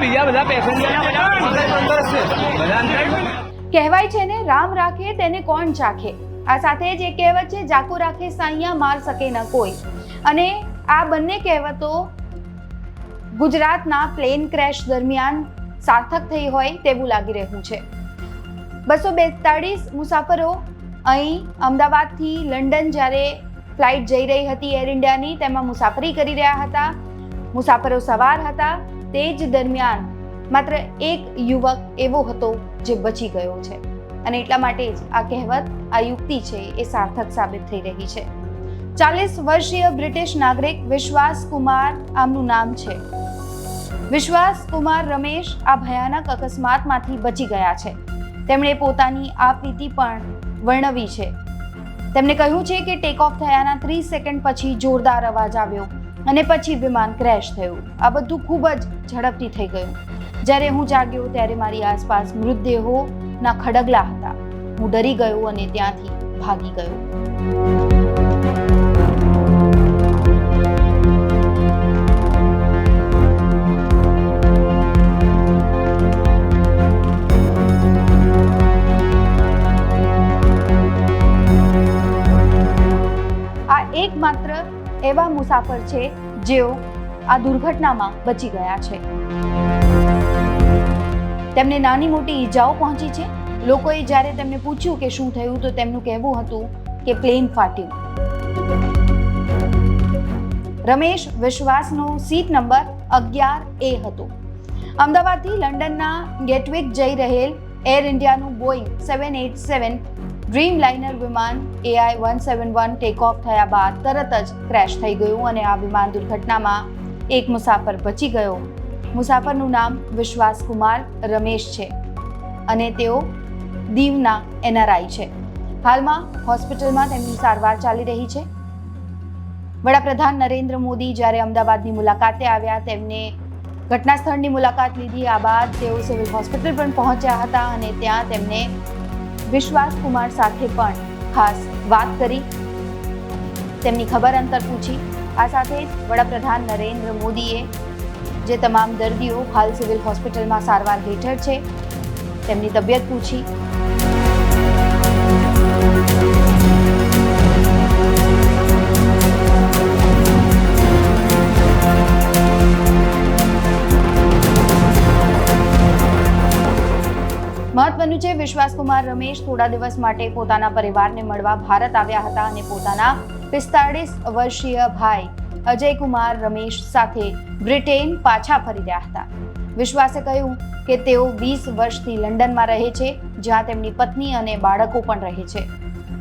બીજા બધા પેસેન્જર કહેવાય છે ને, રામ રાખે તેને કોણ ચાખે. આ સાથે જ એક કહેવત છે, જાકો રાખે સાઈયા માર શકે ન કોઈ. અને આ બંને કહેવતો ગુજરાતના પ્લેન ક્રેશ દરમિયાન સાર્થક થઈ હોય તેવું લાગી રહ્યું છે. 242 મુસાફરો અહીં અમદાવાદથી લંડન જ્યારે ફ્લાઇટ જઈ રહી હતી એર ઇન્ડિયાની, તેમાં મુસાફરી કરી રહ્યા હતા. મુસાફરો સવાર હતા. તે જ દરમિયાન માત્ર એક યુવક એવો હતો જે બચી ગયો છે. અને એટલા માટે જ આ કહેવત, આ યુક્તિ છે એ સાર્થક સાબિત થઈ રહી છે. 40 વર્ષીય બ્રિટિશ નાગરિક વિશ્વાસ કુમાર આમનું નામ છે. વિશ્વાસ કુમાર રમેશ આ ભયાનક અકસ્માતમાંથી બચી ગયા છે. તેમણે પોતાની આપવીતી પણ વર્ણવી છે. તેમણે કહ્યું છે કે ટેક ઓફ થયાના 30 સેકન્ડ પછી જોરદાર અવાજ આવ્યો અને પછી વિમાન ક્રેશ થયું. આ બધું ખૂબ જ ઝડપથી થઈ ગયું. જ્યારે હું જાગ્યો ત્યારે મારી આસપાસ મૃતદેહોના ખડગલા હતા. હું ડરી ગયો અને ત્યાંથી ભાગી ગયો. આ એકમાત્ર એવા મુસાફર છે જેઓ આ દુર્ઘટનામાં બચી ગયા છે. તેમને નાની મોટી ઈજાઓ પહોંચી છે. લોકોએ જ્યારે તેમને પૂછ્યું કે શું થયું તો તેમનું કહેવું હતું કે પ્લેન ફાટ્યું. રમેશ વિશ્વાસનો સીટ નંબર 11A હતો. અમદાવાદથી લંડનના ગેટવિક જઈ રહેલ એર ઇન્ડિયાનું બોઈંગ 787 ડ્રીમ લાઇનર વિમાન AI-171 ટેક ઓફ થયા બાદ તરત જ ક્રેશ થઈ ગયું અને આ વિમાન દુર્ઘટનામાં એક મુસાફર બચી ગયો. મુસાફરનું નામ વિશ્વાસ કુમાર રમેશ છે અને તેઓ દીવના NRI છે. હાલમાં હોસ્પિટલમાં તેમની સારવાર ચાલી રહી છે. વડાપ્રધાન નરેન્દ્ર મોદી જ્યારે અમદાવાદની મુલાકાતે આવ્યા, તેમને ઘટના સ્થળની મુલાકાત લીધી. આ બાદ તેઓ સિવિલ હોસ્પિટલ પણ પહોંચ્યા હતા અને ત્યાં તેમને વિશ્વાસ કુમાર સાથે પણ ખાસ વાત કરી, તેમની ખબર અંતર પૂછી. આ સાથે જ વડાપ્રધાન નરેન્દ્ર મોદીએ જે તમામ દર્દીઓ હાલ સિવિલ હોસ્પિટલમાં સારવાર હેઠળ છે તેમની તબિયત પૂછી. મહત્વનું છે, વિશ્વાસ કુમાર રમેશ થોડા દિવસ માટે પોતાના પરિવારને મળવા ભારત આવ્યા હતા અને પોતાના 45 વર્ષીય ભાઈ અજય કુમાર રમેશ સાથે બ્રિટેન પાછા ફરી રહ્યા હતા. વિશ્વાસે કહ્યું કે તેઓ 20 વર્ષથી લંડનમાં રહે છે, જ્યાં તેમની પત્ની અને બાળકો પણ રહે છે.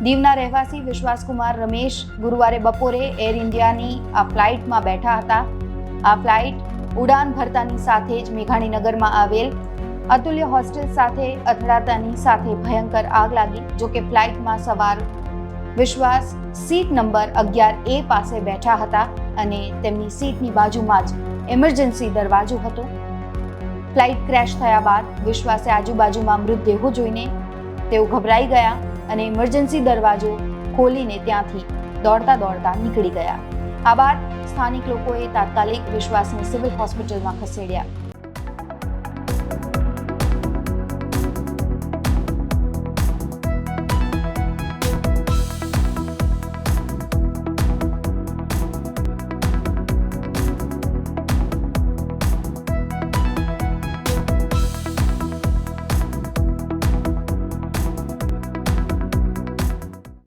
દીવના રહેવાસી વિશ્વાસ કુમાર રમેશ ગુરુવારે બપોરે એર ઇન્ડિયાની આ ફ્લાઇટમાં બેઠા હતા. આ ફ્લાઇટ ઉડાન ભરતાની સાથે જ મેઘાણીનગરમાં આવેલ અતુલ્ય હોસ્ટેલ સાથે અથડાતાની સાથે ભયંકર આગ લાગી. જો કે ફ્લાઇટમાં સવાર વિશ્વાસ સીટ નંબર 11A પાસે બેઠા હતા અને તેમની સીટની બાજુમાં જ ઇમરજન્સી દરવાજો હતો. ફ્લાઇટ ક્રેશ થયા બાદ વિશ્વાસે આજુબાજુમાં મૃતદેહો જોઈને તેઓ ગભરાઈ ગયા અને ઇમરજન્સી દરવાજો ખોલીને ત્યાંથી દોડતા દોડતા નીકળી ગયા. આ બાદ સ્થાનિક લોકોએ તાત્કાલિક વિશ્વાસને સિવિલ હોસ્પિટલમાં ખસેડ્યા.